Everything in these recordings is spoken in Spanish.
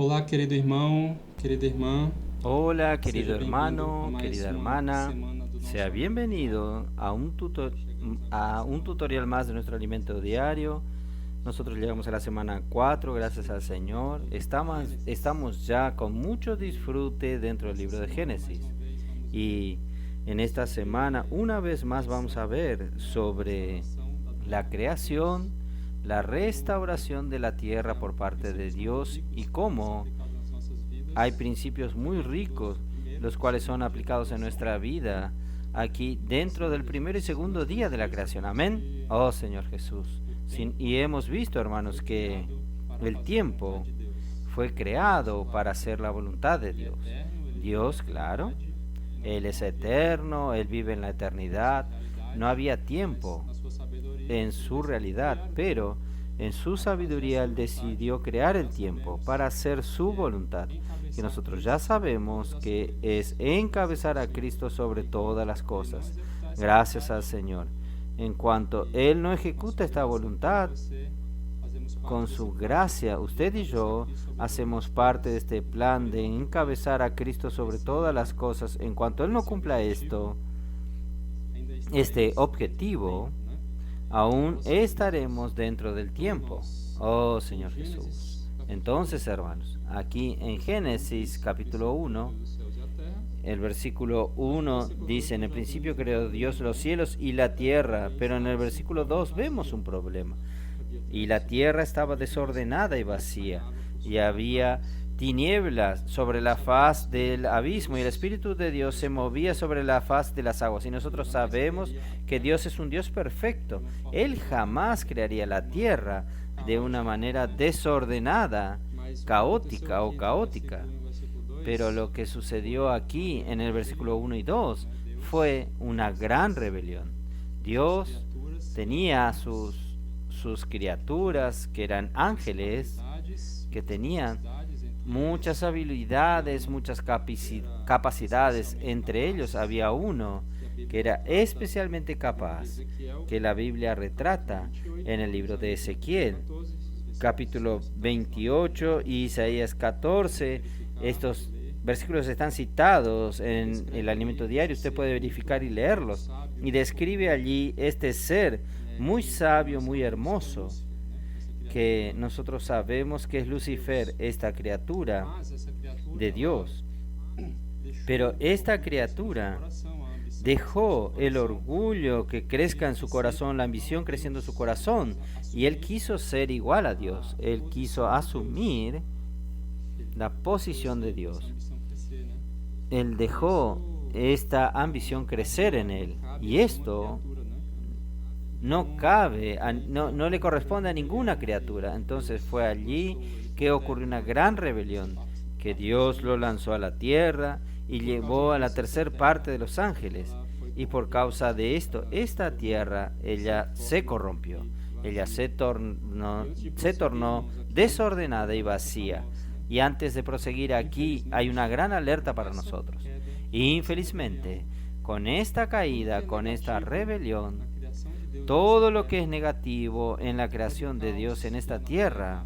Olá, querido irmão, querida irmã. Hola, querido Seja bem-vindo a hermano, mais querida uma hermana. semana do nosso Sea bienvenido a un tutorial más de nuestro alimento diario. Nosotros llegamos a la semana 4, gracias al Señor. Estamos ya con mucho disfrute dentro del libro de Génesis. Y en esta semana, una vez más, vamos a ver sobre la creación, la restauración de la tierra por parte de Dios y cómo hay principios muy ricos, los cuales son aplicados en nuestra vida aquí dentro del primero y segundo día de la creación. Amén. Oh Señor Jesús. Y hemos visto, hermanos, que el tiempo fue creado para hacer la voluntad de Dios. Dios, claro, Él es eterno, Él vive en la eternidad. No había tiempo en su realidad, pero en su sabiduría Él decidió crear el tiempo para hacer su voluntad, que nosotros ya sabemos que es encabezar a Cristo sobre todas las cosas. Gracias al Señor. En cuanto Él no ejecuta esta voluntad, con su gracia, usted y yo hacemos parte de este plan de encabezar a Cristo sobre todas las cosas. En cuanto Él no cumpla este objetivo, aún estaremos dentro del tiempo. Oh Señor Jesús. Entonces, hermanos, aquí en Génesis capítulo 1, el versículo 1 dice: en el principio creó Dios los cielos y la tierra. Pero en el versículo 2 vemos un problema. Y la tierra estaba desordenada y vacía, y había tinieblas sobre la faz del abismo, y el Espíritu de Dios se movía sobre la faz de las aguas. Y nosotros sabemos que Dios es un Dios perfecto. Él jamás crearía la tierra de una manera desordenada, caótica o caótica. Pero lo que sucedió aquí en el versículo 1 y 2 fue una gran rebelión. Dios tenía sus criaturas, que eran ángeles, que tenían muchas habilidades, muchas capacidades. Entre ellos había uno que era especialmente capaz, que la Biblia retrata en el libro de Ezequiel, capítulo 28 y Isaías 14. Estos versículos están citados en el alimento diario, usted puede verificar y leerlos. Y describe allí este ser muy sabio, muy hermoso, que nosotros sabemos que es Lucifer, esta criatura de Dios. Pero esta criatura dejó el orgullo que crezca en su corazón, la ambición creciendo en su corazón, y él quiso ser igual a Dios. Él quiso asumir la posición de Dios. Él dejó esta ambición crecer en él, y esto no cabe, no le corresponde a ninguna criatura. Entonces fue allí que ocurrió una gran rebelión, que Dios lo lanzó a la tierra y llevó a la tercera parte de los ángeles. Y por causa de esto, esta tierra, ella se corrompió, ella se tornó desordenada y vacía. Y antes de proseguir aquí, hay una gran alerta para nosotros. Infelizmente, con esta caída, con esta rebelión, todo lo que es negativo en la creación de Dios en esta tierra,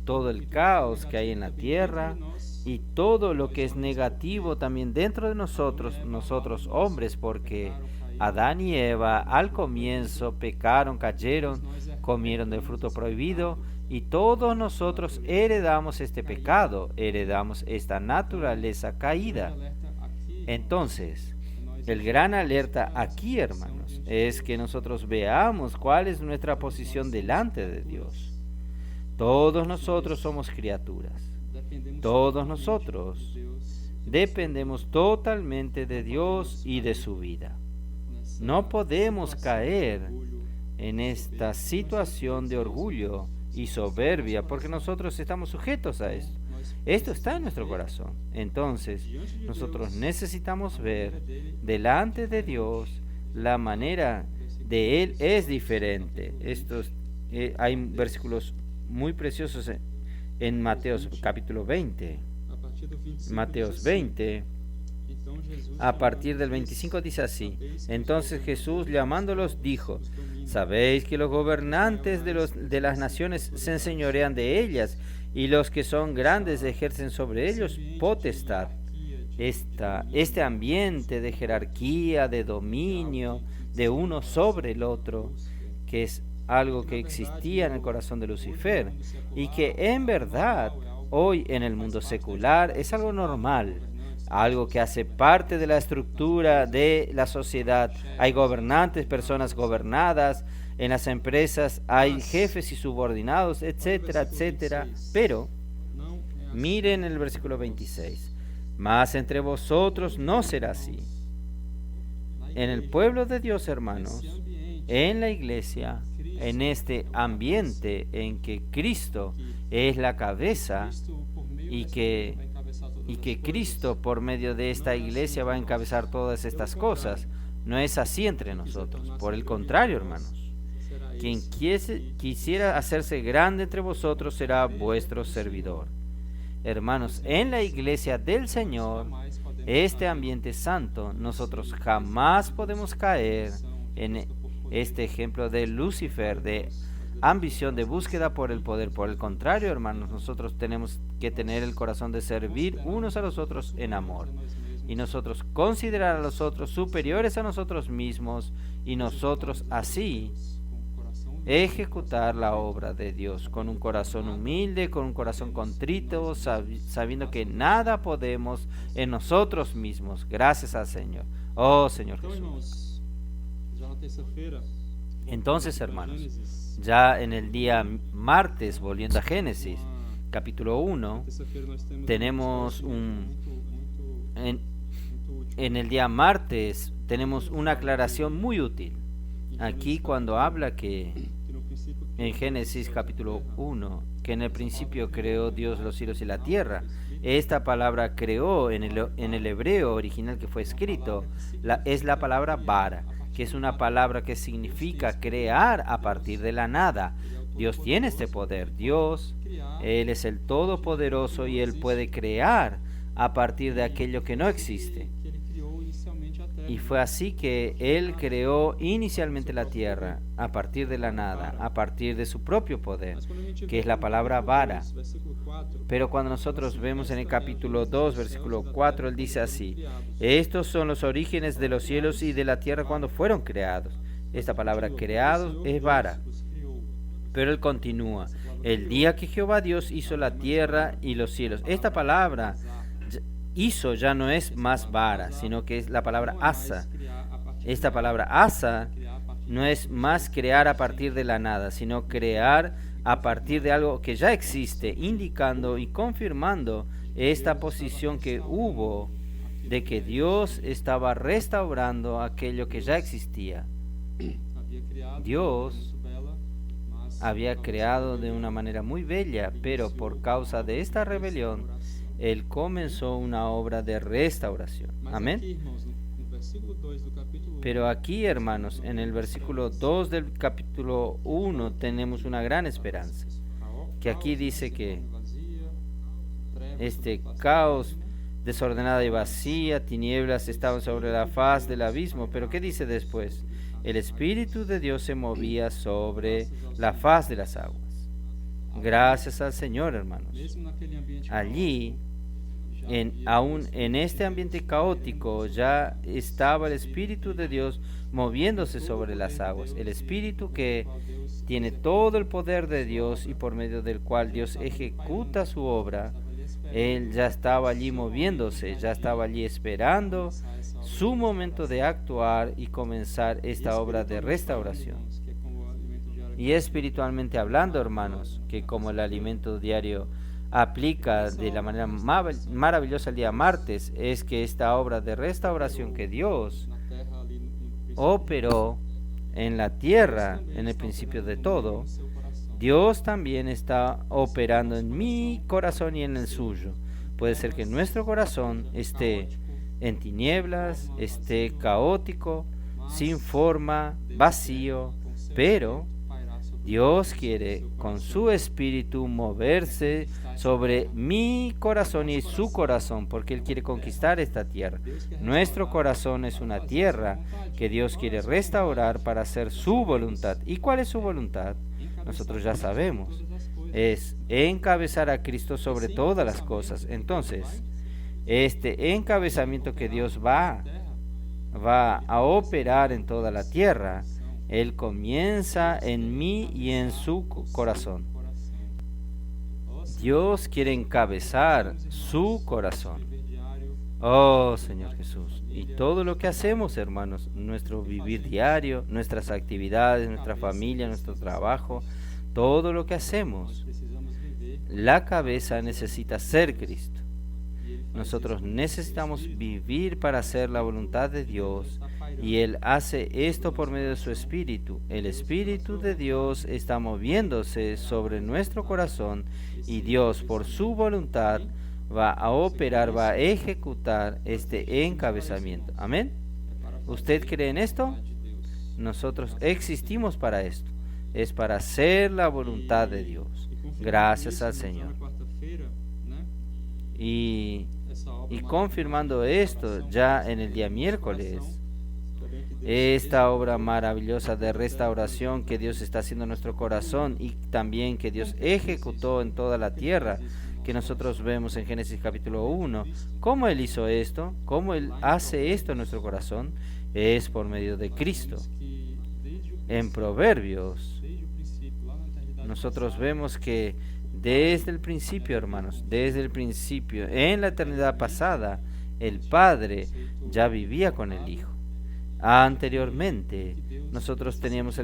todo el caos que hay en la tierra y todo lo que es negativo también dentro de nosotros hombres, porque Adán y Eva al comienzo pecaron, cayeron, comieron del fruto prohibido, y todos nosotros heredamos este pecado, heredamos esta naturaleza caída. Entonces, el gran alerta aquí, hermanos, es que nosotros veamos cuál es nuestra posición delante de Dios. Todos nosotros somos criaturas. Todos nosotros dependemos totalmente de Dios y de su vida. No podemos caer en esta situación de orgullo y soberbia, porque nosotros estamos sujetos a esto. Esto está en nuestro corazón. Entonces, nosotros necesitamos ver delante de Dios la manera de Él es diferente. Hay versículos muy preciosos en Mateos capítulo 20. Mateos 20, a partir del 25 dice así: entonces Jesús, llamándolos, dijo: sabéis que los gobernantes de las naciones se enseñorean de ellas, y los que son grandes ejercen sobre ellos potestad. Este ambiente de jerarquía, de dominio, de uno sobre el otro, que es algo que existía en el corazón de Lucifer y que en verdad hoy en el mundo secular es algo normal, algo que hace parte de la estructura de la sociedad. Hay gobernantes, personas gobernadas, en las empresas hay jefes y subordinados, etcétera, etcétera. Pero miren el versículo 26. Mas entre vosotros no será así. En el pueblo de Dios, hermanos, en la iglesia, en este ambiente en que Cristo es la cabeza y que Cristo por medio de esta iglesia va a encabezar todas estas cosas, no es así entre nosotros. Por el contrario, hermanos, quien quisiera hacerse grande entre vosotros será vuestro servidor. Hermanos, en la iglesia del Señor, este ambiente santo, nosotros jamás podemos caer en este ejemplo de Lucifer, de ambición, de búsqueda por el poder. Por el contrario, hermanos, nosotros tenemos que tener el corazón de servir unos a los otros en amor. Y nosotros considerar a los otros superiores a nosotros mismos, y nosotros así ejecutar la obra de Dios con un corazón humilde, con un corazón contrito, sabiendo que nada podemos en nosotros mismos, gracias al Señor. Oh Señor Jesús. Entonces, hermanos, ya en el día martes, volviendo a Génesis, capítulo 1, tenemos en el día martes tenemos una aclaración muy útil. Aquí cuando habla que en Génesis capítulo 1, que en el principio creó Dios los cielos y la tierra, esta palabra creó en el hebreo original que fue escrito, es la palabra bara, que es una palabra que significa crear a partir de la nada. Dios tiene este poder. Dios, Él es el Todopoderoso y Él puede crear a partir de aquello que no existe. Y fue así que Él creó inicialmente la tierra, a partir de la nada, a partir de su propio poder, que es la palabra vara. Pero cuando nosotros vemos en el capítulo 2, versículo 4, Él dice así: estos son los orígenes de los cielos y de la tierra cuando fueron creados. Esta palabra creados es vara. Pero Él continúa: el día que Jehová Dios hizo la tierra y los cielos. Esta palabra hizo ya no es más vara, sino que es la palabra asa. Esta palabra asa no es más crear a partir de la nada, sino crear a partir de algo que ya existe, indicando y confirmando esta posición que hubo de que Dios estaba restaurando aquello que ya existía. Dios había creado de una manera muy bella, pero por causa de esta rebelión, Él comenzó una obra de restauración. Amén. Pero aquí, hermanos, en el versículo 2 del capítulo 1 tenemos una gran esperanza. Que aquí dice que este caos, desordenada y vacía, tinieblas estaban sobre la faz del abismo. Pero ¿qué dice después? El Espíritu de Dios se movía sobre la faz de las aguas. Gracias al Señor, hermanos. Allí, aún en este ambiente caótico, ya estaba el Espíritu de Dios moviéndose sobre las aguas. El Espíritu que tiene todo el poder de Dios y por medio del cual Dios ejecuta su obra. Él ya estaba allí moviéndose, ya estaba allí esperando su momento de actuar y comenzar esta obra de restauración. Y espiritualmente hablando, hermanos, que como el alimento diario aplica de la manera maravillosa el día martes, es que esta obra de restauración que Dios operó en la tierra en el principio de todo, Dios también está operando en mi corazón y en el suyo. Puede ser que nuestro corazón esté en tinieblas, esté caótico, sin forma, vacío, pero Dios quiere con su espíritu moverse sobre mi corazón y su corazón, porque Él quiere conquistar esta tierra. Nuestro corazón es una tierra que Dios quiere restaurar para hacer su voluntad. ¿Y cuál es su voluntad? Nosotros ya sabemos, es encabezar a Cristo sobre todas las cosas. Entonces, este encabezamiento que Dios va a operar en toda la tierra, Él comienza en mí y en su corazón. Dios quiere encabezar su corazón. Oh Señor Jesús, y todo lo que hacemos, hermanos, nuestro vivir diario, nuestras actividades, nuestra familia, nuestro trabajo, todo lo que hacemos, la cabeza necesita ser Cristo. Nosotros necesitamos vivir para hacer la voluntad de Dios, y Él hace esto por medio de su Espíritu. El Espíritu de Dios está moviéndose sobre nuestro corazón, y Dios, por su voluntad, va a operar, va a ejecutar este encabezamiento. Amén. ¿Usted cree en esto? Nosotros existimos para esto. Es para hacer la voluntad de Dios. Gracias al Señor. Y confirmando esto ya en el día miércoles, esta obra maravillosa de restauración que Dios está haciendo en nuestro corazón y también que Dios ejecutó en toda la tierra, que nosotros vemos en Génesis capítulo 1, cómo Él hizo esto, cómo Él hace esto en nuestro corazón, es por medio de Cristo. En Proverbios, nosotros vemos que desde el principio, hermanos, desde el principio, en la eternidad pasada, el Padre ya vivía con el Hijo. Anteriormente, nosotros teníamos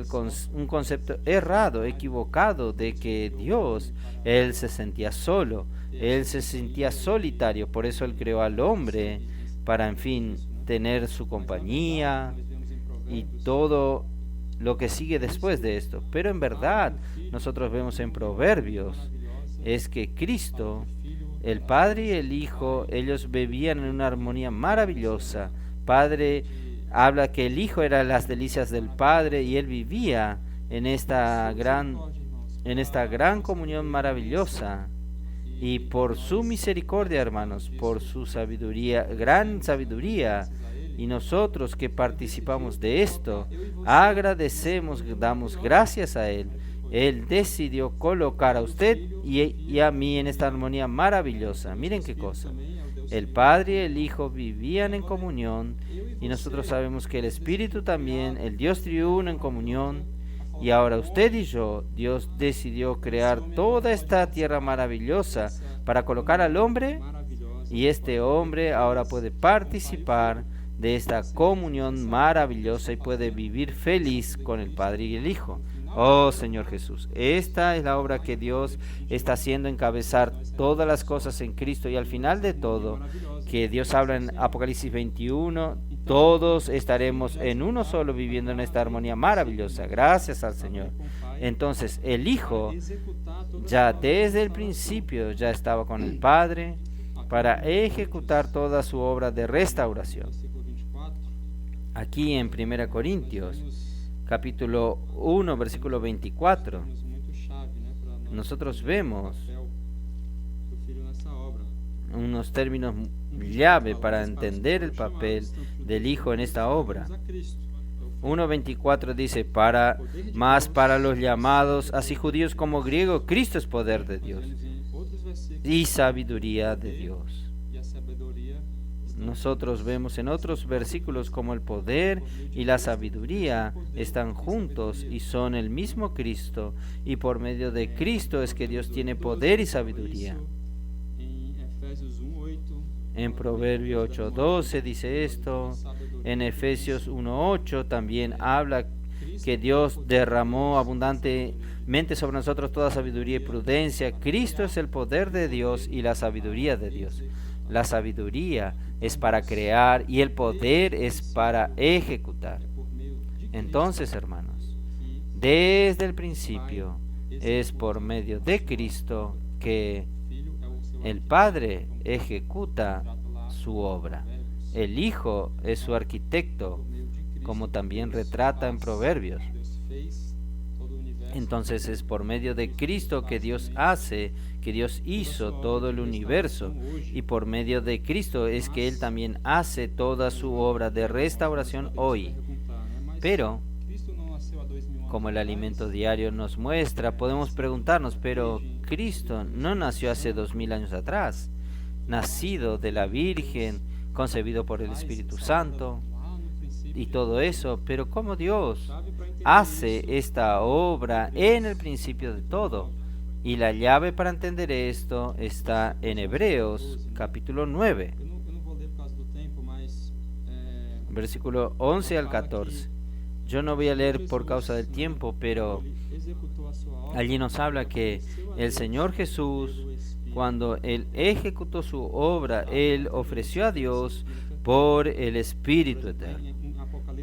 un concepto errado, equivocado, de que Dios, Él se sentía solo, Él se sentía solitario, por eso Él creó al hombre para, en fin, tener su compañía y todo lo que sigue después de esto. Pero en verdad, nosotros vemos en Proverbios, es que Cristo, el Padre y el Hijo, ellos vivían en una armonía maravillosa. Padre habla que el Hijo era las delicias del Padre y Él vivía en esta gran comunión maravillosa. Y por su misericordia, hermanos, por su sabiduría, gran sabiduría, y nosotros que participamos de esto, agradecemos, damos gracias a Él. Él decidió colocar a usted y a mí en esta armonía maravillosa. Miren qué cosa. El Padre y el Hijo vivían en comunión, y nosotros sabemos que el Espíritu también, el Dios triuno en comunión. Y ahora usted y yo, Dios decidió crear toda esta tierra maravillosa para colocar al hombre, y este hombre ahora puede participar de esta comunión maravillosa y puede vivir feliz con el Padre y el Hijo. Oh Señor Jesús, esta es la obra que Dios está haciendo, encabezar todas las cosas en Cristo, y al final de todo, que Dios habla en Apocalipsis 21, todos estaremos en uno solo viviendo en esta armonía maravillosa. Gracias al Señor. Entonces el Hijo ya desde el principio ya estaba con el Padre para ejecutar toda su obra de restauración. Aquí en 1 Corintios capítulo 1, versículo 24, nosotros vemos unos términos llave para entender el papel del Hijo en esta obra. 1:24 dice, mas para los llamados, así judíos como griegos, Cristo es poder de Dios y sabiduría de Dios. Nosotros vemos en otros versículos como el poder y la sabiduría están juntos y son el mismo Cristo, y por medio de Cristo es que Dios tiene poder y sabiduría. En Proverbios 8:12 dice esto, en Efesios 1:8 también habla que Dios derramó abundantemente sobre nosotros toda sabiduría y prudencia. Cristo es el poder de Dios y la sabiduría de Dios. La sabiduría es para crear y el poder es para ejecutar. Entonces, hermanos, desde el principio es por medio de Cristo que el Padre ejecuta su obra. El Hijo es su arquitecto, como también retrata en Proverbios. Entonces es por medio de Cristo que Dios hizo todo el universo, y por medio de Cristo es que Él también hace toda su obra de restauración hoy. Pero, como el alimento diario nos muestra, podemos preguntarnos, pero Cristo no nació hace 2000 años atrás, nacido de la Virgen, concebido por el Espíritu Santo y todo eso, pero cómo Dios hace esta obra en el principio de todo. Y la llave para entender esto está en Hebreos capítulo 9, versículo 11 al 14. Yo no voy a leer por causa del tiempo, pero allí nos habla que el Señor Jesús, cuando Él ejecutó su obra, Él ofreció a Dios por el Espíritu Eterno.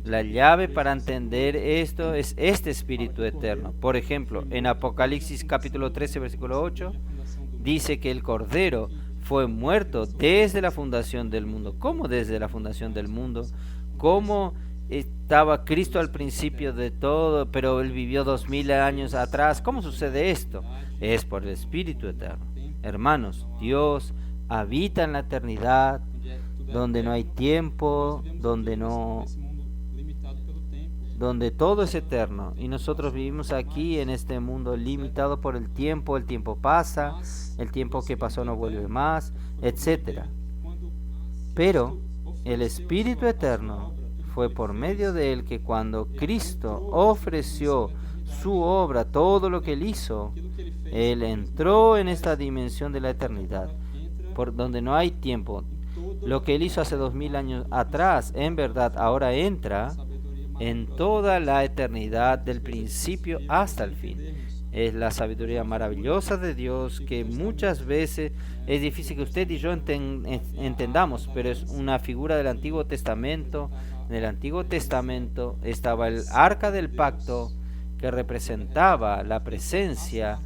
La llave para entender esto es este Espíritu Eterno. Por ejemplo, en Apocalipsis capítulo 13, versículo 8, dice que el Cordero fue muerto desde la fundación del mundo. ¿Cómo desde la fundación del mundo? ¿Cómo estaba Cristo al principio de todo, pero Él vivió 2000 años atrás? ¿Cómo sucede esto? Es por el Espíritu Eterno. Hermanos, Dios habita en la eternidad, donde no hay tiempo, donde todo es eterno, y nosotros vivimos aquí en este mundo limitado por el tiempo pasa, el tiempo que pasó no vuelve más, etc. Pero el Espíritu Eterno fue por medio de él que cuando Cristo ofreció su obra, todo lo que él hizo, él entró en esta dimensión de la eternidad, por donde no hay tiempo. Lo que él hizo hace 2000 años atrás, en verdad, ahora entra en toda la eternidad, del principio hasta el fin. Es la sabiduría maravillosa de Dios que muchas veces es difícil que usted y yo entendamos, pero es una figura del Antiguo Testamento. En el Antiguo Testamento estaba el arca del pacto, que representaba la presencia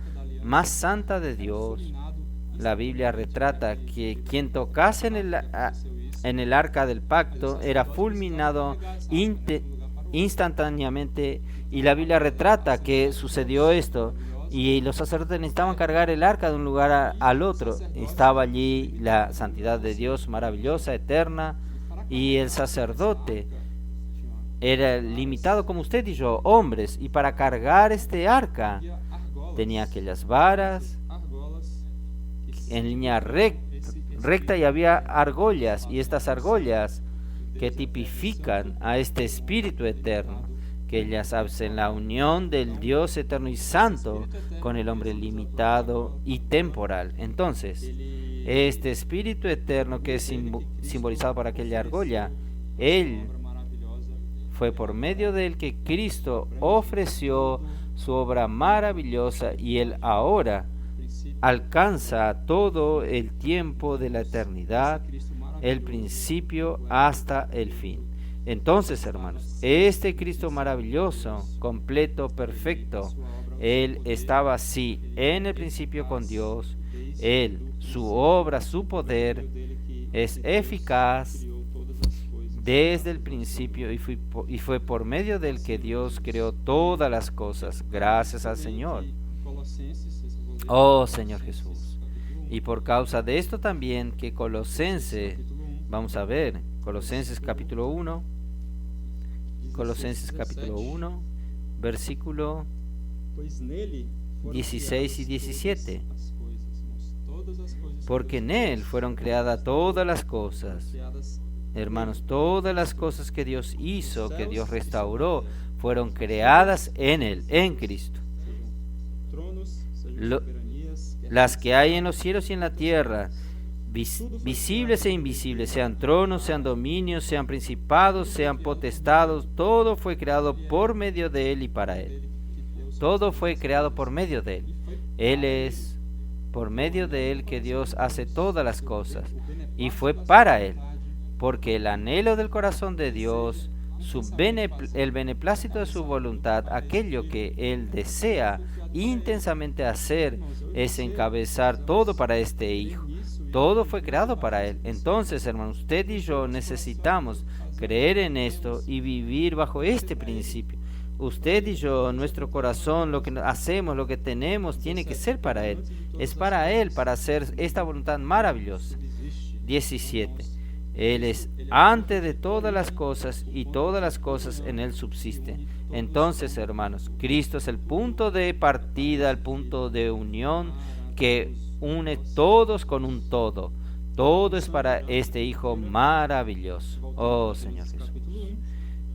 más santa de Dios. La Biblia retrata que quien tocase en el arca del pacto era fulminado instantáneamente, y la Biblia retrata que sucedió esto, y los sacerdotes necesitaban cargar el arca de un lugar al otro. Estaba allí la santidad de Dios maravillosa, eterna, y el sacerdote era limitado como usted y yo, hombres, y para cargar este arca tenía aquellas varas en línea recta, y había argollas, y estas argollas que tipifican a este Espíritu Eterno, que ellas hacen la unión del Dios eterno y santo con el hombre limitado y temporal. Entonces, este Espíritu Eterno que es simbolizado por aquella argolla, él fue por medio de él que Cristo ofreció su obra maravillosa, y él ahora alcanza todo el tiempo de la eternidad, el principio hasta el fin. Entonces, hermanos, este Cristo maravilloso, completo, perfecto, él estaba así en el principio con Dios. Él, su obra, su poder es eficaz desde el principio, y fue por medio del que Dios creó todas las cosas. Gracias al Señor. Oh Señor Jesús. Y por causa de esto también que Colosenses, vamos a ver, Colosenses capítulo 1, versículo 16 y 17. Porque en él fueron creadas todas las cosas. Hermanos, todas las cosas que Dios hizo, que Dios restauró, fueron creadas en él, en Cristo. Las que hay en los cielos y en la tierra, visibles e invisibles, sean tronos, sean dominios, sean principados, sean potestados, todo fue creado por medio de él y para él. Todo fue creado por medio de él. Él es por medio de él que Dios hace todas las cosas, y fue para él, porque el anhelo del corazón de Dios, el beneplácito de su voluntad, aquello que él desea intensamente hacer, es encabezar todo para este Hijo. Todo fue creado para él. Entonces, hermanos, usted y yo necesitamos creer en esto y vivir bajo este principio. Usted y yo, nuestro corazón, lo que hacemos, lo que tenemos, tiene que ser para él. Es para él, para hacer esta voluntad maravillosa. 17. Él es antes de todas las cosas, y todas las cosas en él subsisten. Entonces, hermanos, Cristo es el punto de partida, el punto de unión que une todos con un todo. Todo es para este Hijo maravilloso. Oh Señor Jesús.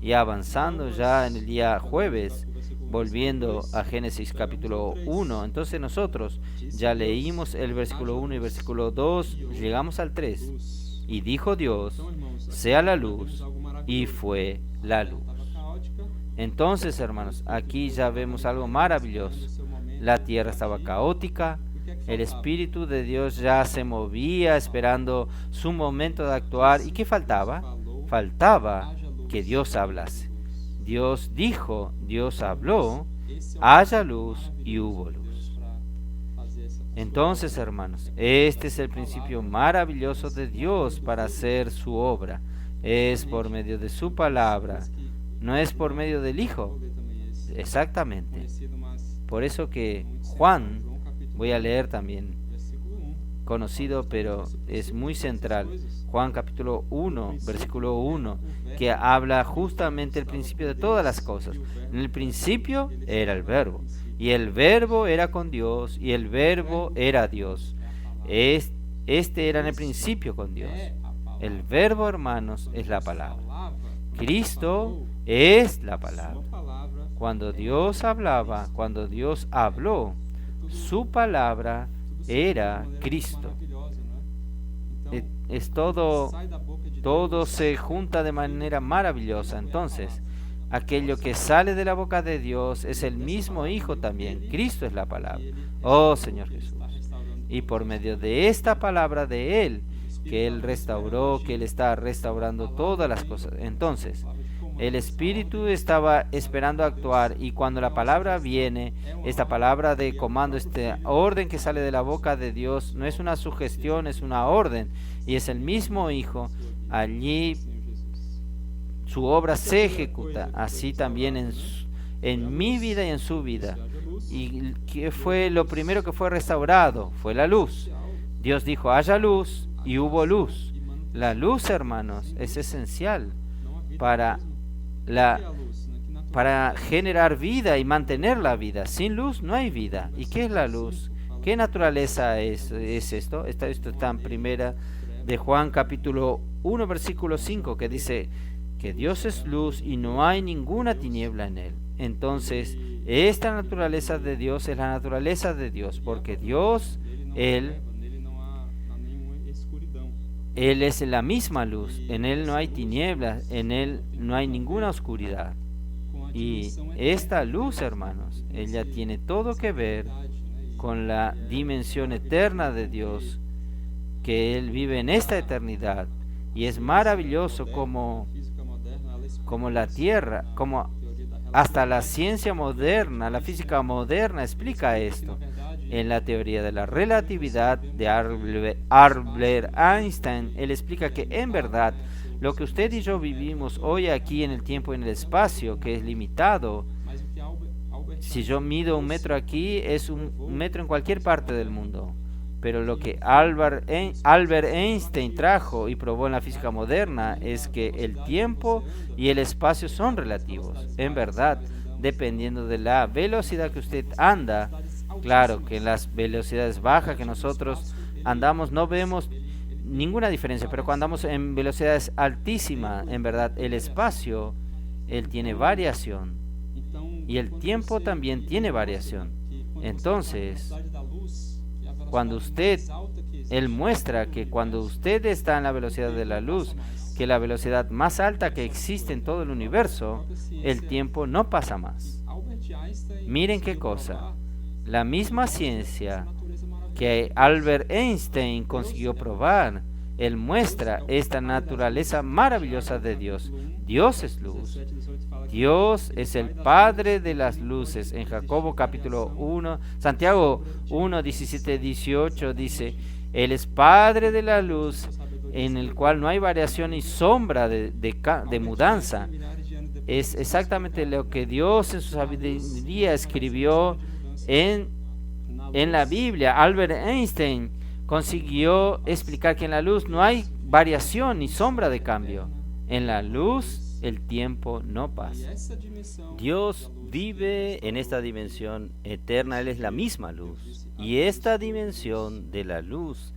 Y avanzando ya en el día jueves, volviendo a Génesis capítulo 1, entonces nosotros ya leímos el versículo 1 y versículo 2, llegamos al 3. Y dijo Dios, sea la luz, y fue la luz. Entonces, hermanos, aquí ya vemos algo maravilloso. La tierra estaba caótica, el Espíritu de Dios ya se movía esperando su momento de actuar. ¿Y qué faltaba? Faltaba que Dios hablase. Dios dijo, Dios habló, haya luz y hubo luz. Entonces, hermanos, este es el principio maravilloso de Dios para hacer su obra. Es por medio de su palabra, no es por medio del Hijo. Exactamente. Por eso que Juan, voy a leer también, conocido, pero es muy central. Juan capítulo 1, versículo 1, que habla justamente el principio de todas las cosas. En el principio era el Verbo, y el Verbo era con Dios, y el Verbo era Dios. Este era en el principio con Dios. El Verbo, hermanos, es la palabra. Cristo es la palabra. Cuando Dios hablaba, cuando Dios habló, su palabra era Cristo. Es todo se junta de manera maravillosa. Entonces, aquello que sale de la boca de Dios es el mismo Hijo también. Cristo es la palabra. Oh Señor Jesús. Y por medio de esta palabra de Él, que Él restauró, que Él está restaurando todas las cosas. Entonces, el Espíritu estaba esperando actuar, y cuando la palabra viene, esta palabra de comando, este orden que sale de la boca de Dios, no es una sugestión, es una orden, y es el mismo Hijo. Allí su obra se ejecuta, así también en mi vida y en su vida. ¿Y qué fue lo primero que fue restaurado? Fue la luz. Dios dijo, haya luz, y hubo luz. La luz, hermanos, es esencial para generar vida y mantener la vida. Sin luz no hay vida. ¿Y qué es la luz? ¿Qué naturaleza es esto? Esto está en primera de Juan capítulo 1 versículo 5, que dice que Dios es luz y no hay ninguna tiniebla en él. Entonces, esta naturaleza de Dios es la naturaleza de Dios, porque Dios, Él es la misma luz, en Él no hay tinieblas, en Él no hay ninguna oscuridad. Y esta luz, hermanos, ella tiene todo que ver con la dimensión eterna de Dios, que Él vive en esta eternidad. Y es maravilloso como la tierra, como hasta la ciencia moderna, la física moderna explica esto. En la teoría de la relatividad de Albert Einstein, él explica que en verdad lo que usted y yo vivimos hoy aquí en el tiempo y en el espacio, que es limitado, si yo mido 1 metro aquí, es 1 metro en cualquier parte del mundo. Pero lo que Albert Einstein trajo y probó en la física moderna es que el tiempo y el espacio son relativos. En verdad, dependiendo de la velocidad que usted anda, claro que en las velocidades bajas que nosotros andamos no vemos ninguna diferencia, pero cuando andamos en velocidades altísimas, en verdad, el espacio, él tiene variación. Y el tiempo también tiene variación. Entonces, él muestra que cuando usted está en la velocidad de la luz, que la velocidad más alta que existe en todo el universo, el tiempo no pasa más. Miren qué cosa, la misma ciencia que Albert Einstein consiguió probar, él muestra esta naturaleza maravillosa de Dios. Dios es luz. Dios es el Padre de las luces. En Jacobo capítulo 1, Santiago 1, 17, 18 dice, Él es Padre de la luz, en el cual no hay variación ni sombra de mudanza. Es exactamente lo que Dios en su sabiduría escribió en la Biblia. Albert Einstein consiguió explicar que en la luz no hay variación ni sombra de cambio. En la luz el tiempo no E pasa. essa dimensão, Dios vive en esta dimensión eterna, Él es la misma luz. Y esta dimensión de la luz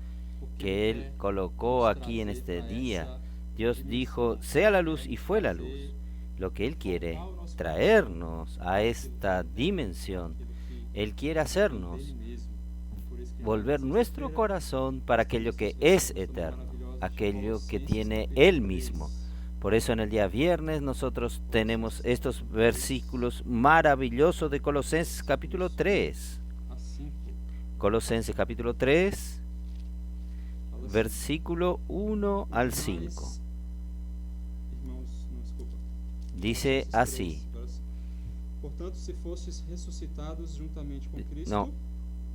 que Él colocó aquí en este día, Dios dijo, sea la luz y fue la luz. Lo que Él quiere traernos a esta dimensión, Él quiere hacernos volver nuestro corazón para aquello que es eterno, aquello que tiene Él mismo. Por eso en el día viernes nosotros tenemos estos versículos maravillosos de Colosenses capítulo 3. a 5, Colosenses capítulo 3, versículo 1 al 5. irmãos, não, desculpa. Dice así. Portanto, se fostes ressuscitados juntamente com Cristo, No,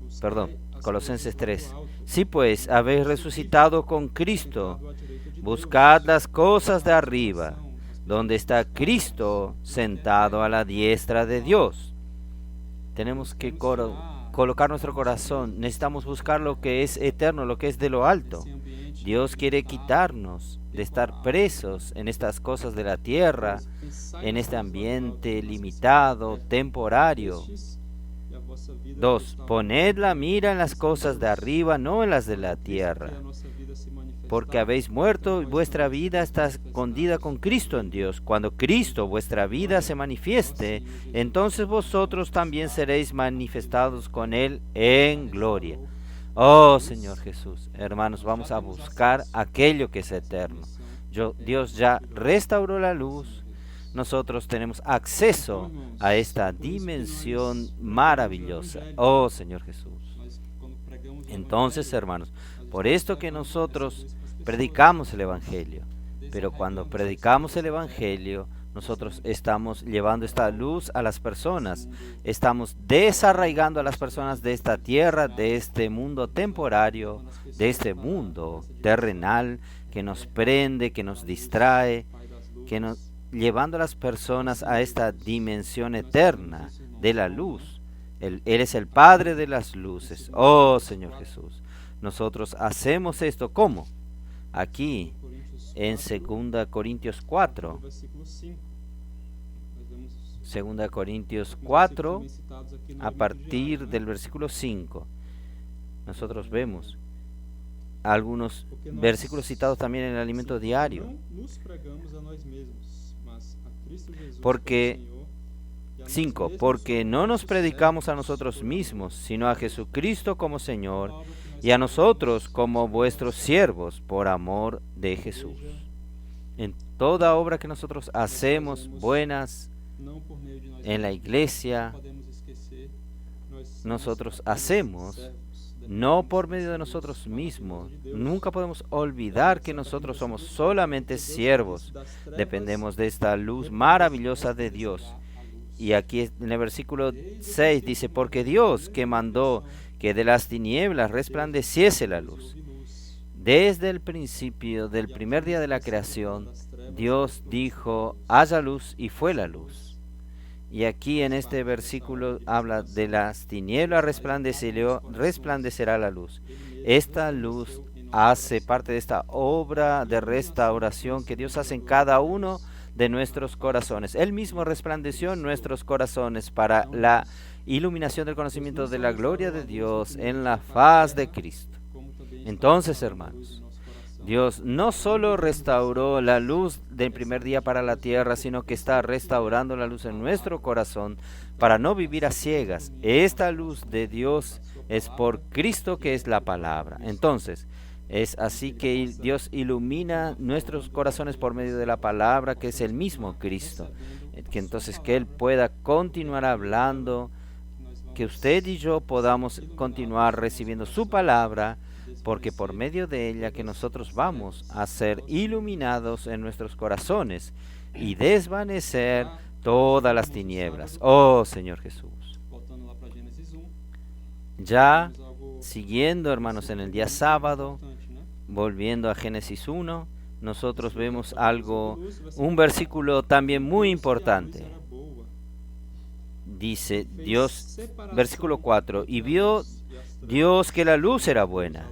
buscai perdón, as Colosenses coisas 3. do alto, Si pues habéis resucitado con Cristo, sentado à direita de buscad Deus, las cosas de arriba, coração, as donde está Cristo sentado a la diestra de Dios. Tenemos que colocar nuestro corazón, necesitamos buscar lo que es eterno, lo que es de lo alto. esse ambiente Dios quiere quitarnos de estar presos en estas cosas de la tierra, en este ambiente limitado, temporario. 2. Poned la mira en las cosas de arriba, no en las de la tierra, porque habéis muerto y vuestra vida está escondida con Cristo en Dios. Cuando Cristo, vuestra vida, se manifieste, entonces vosotros también seréis manifestados con Él en gloria. Oh Señor Jesús, hermanos, vamos a buscar aquello que es eterno. Dios ya restauró la luz. Nosotros tenemos acceso a esta dimensión maravillosa. Oh Señor Jesús. Entonces, hermanos, por esto que nosotros predicamos el Evangelio, pero cuando predicamos el Evangelio, nosotros estamos llevando esta luz a las personas, estamos desarraigando a las personas de esta tierra, de este mundo temporario, de este mundo terrenal que nos prende, que nos distrae, llevando a las personas a esta dimensión eterna de la luz. Él es el Padre de las luces. Oh Señor Jesús, nosotros hacemos esto ¿cómo? Aquí en 2 Corintios 4. 2 Corintios 4, a partir del versículo 5, nosotros vemos algunos versículos citados también en el alimento diario. Porque 5. Porque no nos predicamos a nosotros mismos, sino a Jesucristo como Señor, y a nosotros como vuestros siervos por amor de Jesús. En toda obra que nosotros hacemos buenas en la iglesia, nosotros hacemos no por medio de nosotros mismos. Nunca podemos olvidar que nosotros somos solamente siervos. Dependemos de esta luz maravillosa de Dios. Y aquí en el versículo 6 dice, porque Dios que mandó que de las tinieblas resplandeciese la luz. Desde el principio del primer día de la creación, Dios dijo, haya luz y fue la luz. Y aquí en este versículo habla de las tinieblas resplandecerá la luz. Esta luz hace parte de esta obra de restauración que Dios hace en cada uno de nuestros corazones. Él mismo resplandeció en nuestros corazones para la iluminación del conocimiento de la gloria de Dios en la faz de Cristo. Entonces, hermanos, Dios no solo restauró la luz del primer día para la tierra, sino que está restaurando la luz en nuestro corazón para no vivir a ciegas. Esta luz de Dios es por Cristo, que es la palabra. Entonces, es así que Dios ilumina nuestros corazones por medio de la palabra, que es el mismo Cristo. Que Él pueda continuar hablando, que usted y yo podamos continuar recibiendo su palabra, porque por medio de ella que nosotros vamos a ser iluminados en nuestros corazones y desvanecer todas las tinieblas. Oh Señor Jesús. Ya siguiendo, hermanos, en el día sábado, volviendo a Génesis 1, nosotros vemos un versículo también muy importante. Dice Dios, versículo 4, y vio Dios que la luz era buena,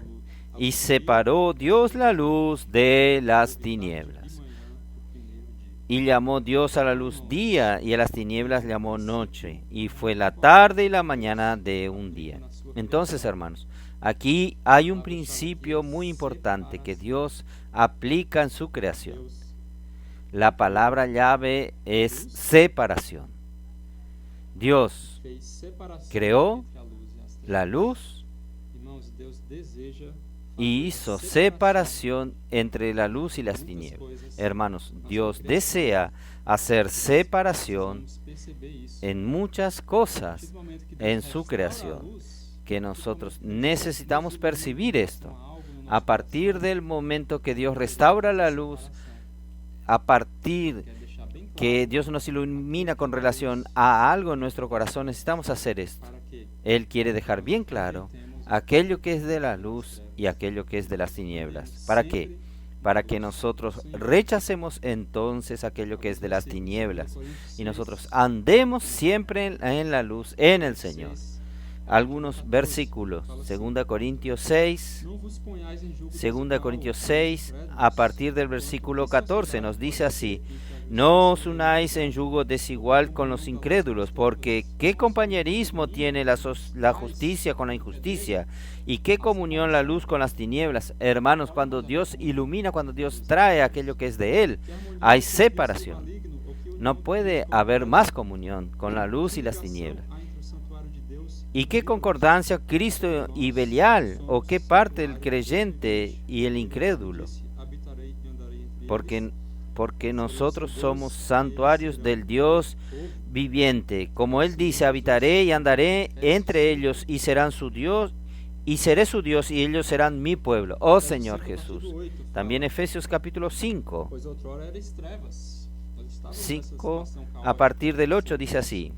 y separó Dios la luz de las tinieblas. Y llamó Dios a la luz día, y a las tinieblas llamó noche, y fue la tarde y la mañana de un día. Entonces, hermanos, aquí hay un principio muy importante que Dios aplica en su creación. La palabra llave es separación. Dios creó la luz y hizo separación entre la luz y las tinieblas. Hermanos, Dios desea hacer separación en muchas cosas en su creación, que nosotros necesitamos percibir esto. A partir del momento que Dios restaura la luz, a partir que Dios nos ilumina con relación a algo en nuestro corazón, necesitamos hacer esto. Él quiere dejar bien claro aquello que es de la luz y aquello que es de las tinieblas. ¿Para qué? Para que nosotros rechacemos entonces aquello que es de las tinieblas y nosotros andemos siempre en la luz, en el Señor. Algunos versículos, 2 Corintios 6, a partir del versículo 14 nos dice así: no os unáis en yugo desigual con los incrédulos, porque ¿qué compañerismo tiene la justicia con la injusticia? ¿Y qué comunión la luz con las tinieblas? Hermanos, cuando Dios ilumina, cuando Dios trae aquello que es de Él, hay separación. No puede haber más comunión con la luz y las tinieblas. ¿Y qué concordancia Cristo y Belial? ¿O qué parte el creyente y el incrédulo? Porque nosotros somos santuarios del Dios viviente. Como Él dice, habitaré y andaré entre ellos y serán su Dios, y seré su Dios y ellos serán mi pueblo. Oh Señor Jesús. También Efesios capítulo 5, a partir del 8 dice así: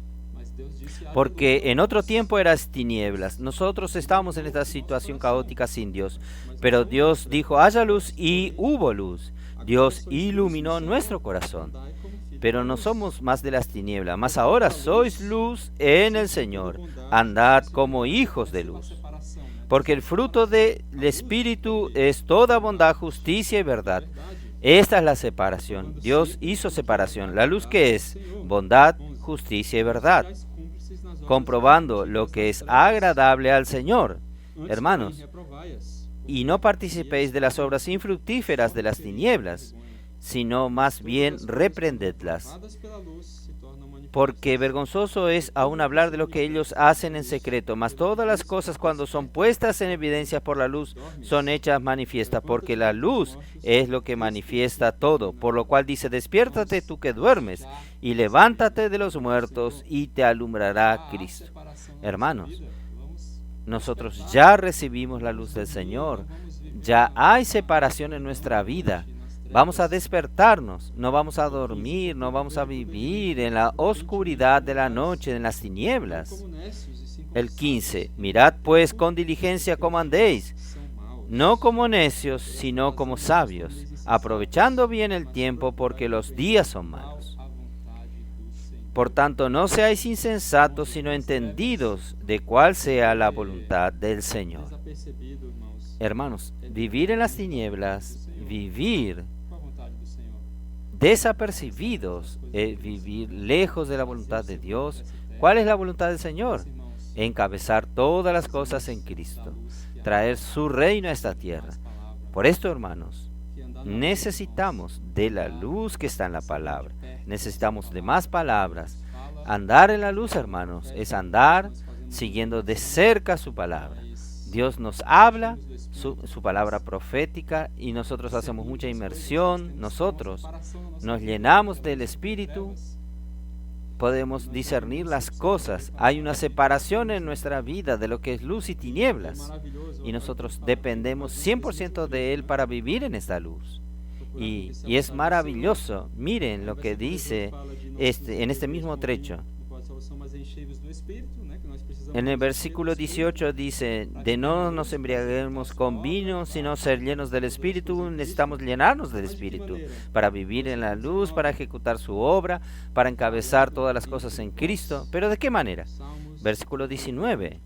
porque en otro tiempo eras tinieblas. Nosotros estábamos en esta situación caótica sin Dios, pero Dios dijo, haya luz, y hubo luz. Dios iluminó nuestro corazón, pero no somos más de las tinieblas, mas ahora sois luz en el Señor. Andad como hijos de luz. Porque el fruto del Espíritu es toda bondad, justicia y verdad. Esta es la separación. Dios hizo separación. La luz, que es bondad, justicia y verdad, comprobando lo que es agradable al Señor. Hermanos, y no participéis de las obras infructíferas de las tinieblas, sino más bien reprendedlas. Porque vergonzoso es aún hablar de lo que ellos hacen en secreto, mas todas las cosas, cuando son puestas en evidencia por la luz, son hechas manifiestas, porque la luz es lo que manifiesta todo. Por lo cual dice, despiértate tú que duermes, y levántate de los muertos, y te alumbrará Cristo. Hermanos, nosotros ya recibimos la luz del Señor, ya hay separación en nuestra vida. Vamos a despertarnos, no vamos a dormir, no vamos a vivir en la oscuridad de la noche, en las tinieblas. El 15, mirad pues con diligencia cómo andéis, no como necios, sino como sabios, aprovechando bien el tiempo, porque los días son malos. Por tanto, no seáis insensatos, sino entendidos de cuál sea la voluntad del Señor. Hermanos, vivir en las tinieblas, vivir desapercibidos, vivir lejos de la voluntad de Dios. ¿Cuál es la voluntad del Señor? Encabezar todas las cosas en Cristo, traer su reino a esta tierra. Por esto, hermanos, necesitamos de la luz que está en la palabra, necesitamos de más palabras. Andar en la luz, hermanos, es andar siguiendo de cerca su palabra. Dios nos habla, su palabra profética, y nosotros hacemos mucha inmersión, nosotros nos llenamos del Espíritu, podemos discernir las cosas. Hay una separación en nuestra vida de lo que es luz y tinieblas, y nosotros dependemos 100% de Él para vivir en esta luz. Y es maravilloso. Miren lo que dice en este mismo trecho. En el versículo 18 dice, de no nos embriaguemos con vino, sino ser llenos del Espíritu. Necesitamos llenarnos del Espíritu para vivir en la luz, para ejecutar su obra, para encabezar todas las cosas en Cristo. ¿Pero de qué manera? Versículo 19,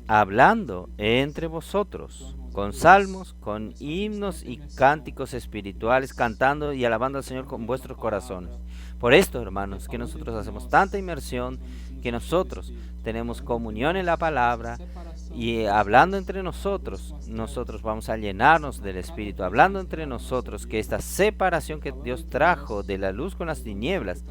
hablando entre vosotros con salmos, con himnos y cánticos espirituales, cantando y alabando al Señor con vuestros corazones. Por esto, hermanos, que nosotros hacemos tanta inmersión, que nosotros tenemos comunión en la palabra y hablando entre nosotros, nosotros vamos a llenarnos del Espíritu, hablando entre nosotros, que esta separación que Dios trajo de la luz con las tinieblas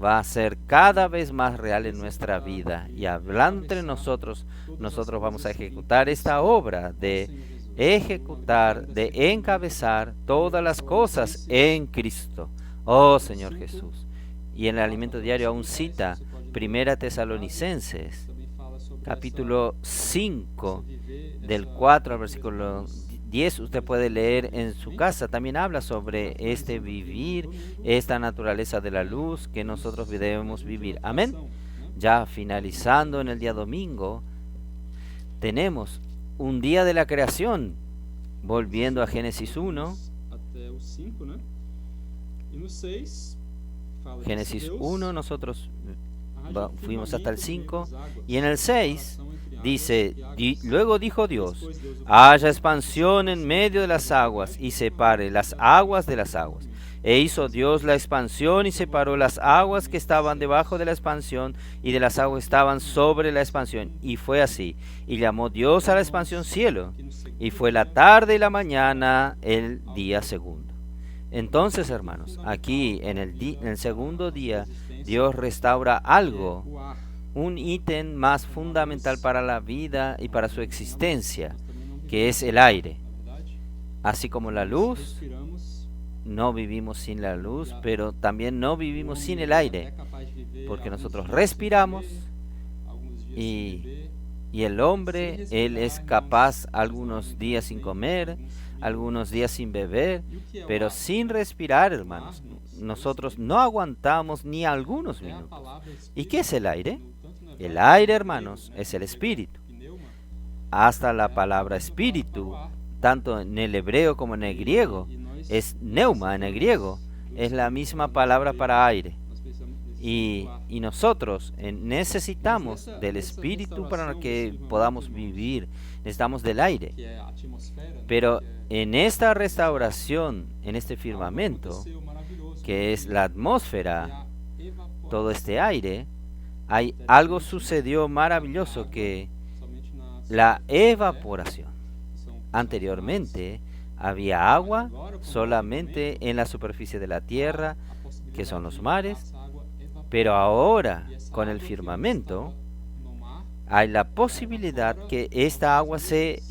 va a ser cada vez más real en nuestra vida. Y hablando entre nosotros, nosotros vamos a ejecutar esta obra de ejecutar, de encabezar todas las cosas en Cristo. Oh Señor Jesús. Y en el alimento diario aún cita 1 Tesalonicenses, capítulo 5, del 4 al versículo 10, usted puede leer en su casa. También habla sobre este vivir, esta naturaleza de la luz que nosotros debemos vivir. Amén. Ya finalizando en el día domingo, tenemos un día de la creación, volviendo a Génesis 1. Génesis 1, nosotros fuimos hasta el 5, y en el 6 dice, luego dijo Dios, haya expansión en medio de las aguas y separe las aguas de las aguas. E hizo Dios la expansión y separó las aguas que estaban debajo de la expansión y de las aguas que estaban sobre la expansión. Y fue así. Y llamó Dios a la expansión cielo. Y fue la tarde y la mañana el día segundo. Entonces, hermanos, aquí en el segundo día, Dios restaura algo, un ítem más fundamental para la vida y para su existencia, que es el aire. Así como la luz, no vivimos sin la luz, pero también no vivimos sin el aire, porque nosotros respiramos y el hombre, él es capaz algunos días sin comer, algunos días sin beber, pero sin respirar, hermanos. Nosotros no aguantamos ni algunos minutos. ¿Y qué es el aire? El aire, hermanos, es el espíritu. Hasta la palabra espíritu, tanto en el hebreo como en el griego, es neuma en el griego, es la misma palabra para aire. Y nosotros necesitamos del espíritu para que podamos vivir, necesitamos del aire. Pero en esta restauración, en este firmamento, que es la atmósfera, todo este aire, algo sucedió maravilloso, que la evaporación. Anteriormente había agua solamente en la superficie de la tierra, que son los mares, pero ahora con el firmamento hay la posibilidad que esta agua se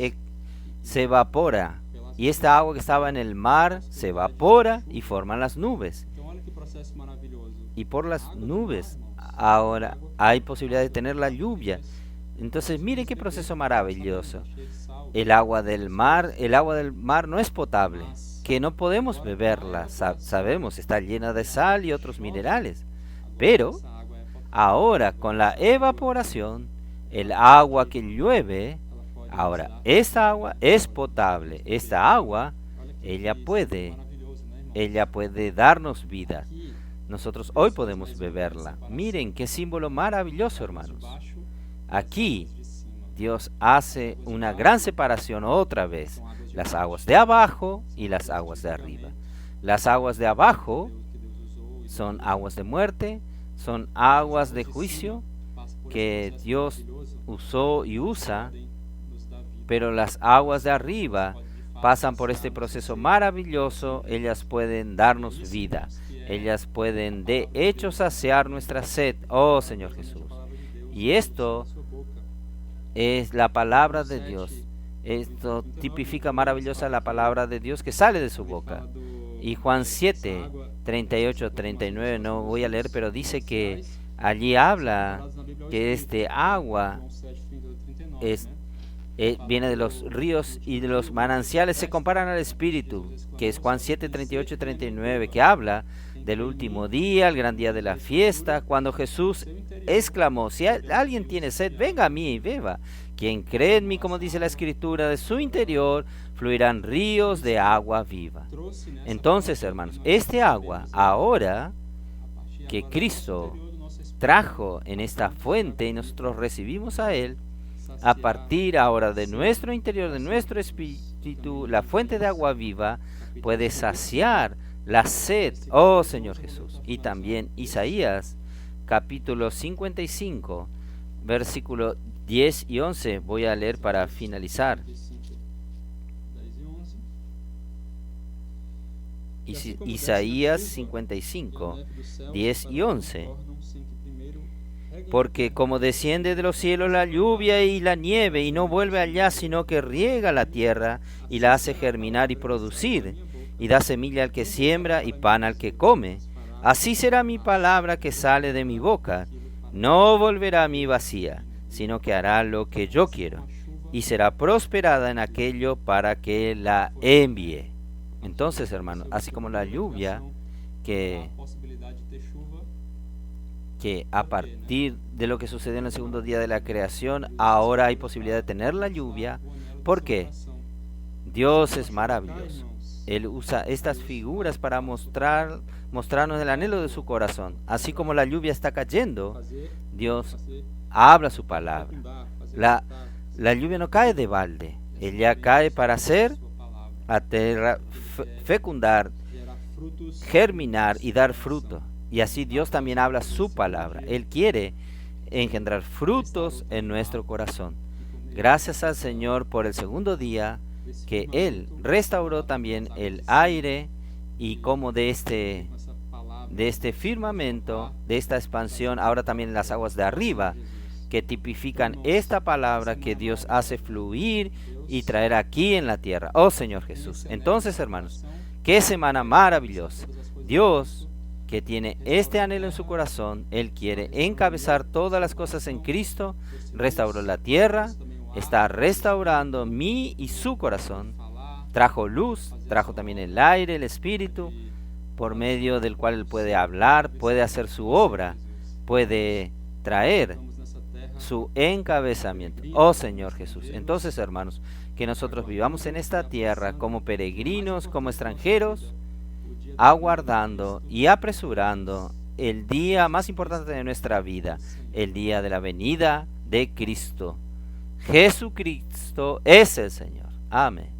evapora, y esta agua que estaba en el mar se evapora y forman las nubes. Y por las nubes ahora hay posibilidad de tener la lluvia. Entonces miren qué proceso maravilloso. El agua del mar no es potable, que no podemos beberla. Sabemos, está llena de sal y otros minerales. Pero ahora con la evaporación, el agua que llueve, ahora esta agua es potable. Esta agua, ella puede darnos vida. Nosotros hoy podemos beberla. Miren qué símbolo maravilloso, hermanos. Aquí Dios hace una gran separación otra vez. Las aguas de abajo y las aguas de arriba. Las aguas de abajo son aguas de muerte, son aguas de juicio que Dios usó y usa, pero las aguas de arriba pasan por este proceso maravilloso. Ellas pueden darnos vida, ellas pueden de hecho saciar nuestra sed, oh Señor Jesús. Y esto es la palabra de Dios. Esto tipifica maravillosa la palabra de Dios que sale de su boca. Y Juan 7, 38, 39, no voy a leer, pero dice que allí habla que este agua viene de los ríos y de los mananciales, se comparan al Espíritu, que es Juan 7, 38 y 39, que habla del último día, el gran día de la fiesta, cuando Jesús exclamó: si alguien tiene sed, venga a mí y beba. Quien cree en mí, como dice la Escritura, de su interior fluirán ríos de agua viva. Entonces, hermanos, este agua, ahora que Cristo trajo en esta fuente y nosotros recibimos a Él, a partir ahora de nuestro interior, de nuestro espíritu, la fuente de agua viva puede saciar la sed, oh Señor Jesús. Y también Isaías capítulo 55, versículo 10 y 11, voy a leer para finalizar. Isaías 55, 10 y 11. Porque como desciende de los cielos la lluvia y la nieve, y no vuelve allá, sino que riega la tierra, y la hace germinar y producir, y da semilla al que siembra y pan al que come, así será mi palabra que sale de mi boca. No volverá a mí vacía, sino que hará lo que yo quiero, y será prosperada en aquello para que la envíe. Entonces, hermanos, así como la lluvia, que a partir de lo que sucedió en el segundo día de la creación, ahora hay posibilidad de tener la lluvia. ¿Por qué? Dios es maravilloso. Él usa estas figuras para mostrarnos el anhelo de su corazón. Así como la lluvia está cayendo, Dios habla su palabra. La lluvia no cae de balde. Ella cae para hacer a tierra fecundar, germinar y dar fruto. Y así Dios también habla su palabra. Él quiere engendrar frutos en nuestro corazón. Gracias al Señor por el segundo día, que Él restauró también el aire, y como de este firmamento, de esta expansión, ahora también las aguas de arriba, que tipifican esta palabra que Dios hace fluir y traer aquí en la tierra. Oh Señor Jesús. Entonces, hermanos, qué semana maravillosa. Dios, que tiene este anhelo en su corazón, Él quiere encabezar todas las cosas en Cristo, restauró la tierra, está restaurando mi y su corazón, trajo luz, trajo también el aire, el espíritu, por medio del cual Él puede hablar, puede hacer su obra, puede traer su encabezamiento. Oh Señor Jesús. Entonces, hermanos, que nosotros vivamos en esta tierra como peregrinos, como extranjeros, aguardando y apresurando el día más importante de nuestra vida, el día de la venida de Cristo. Jesucristo es el Señor. Amén.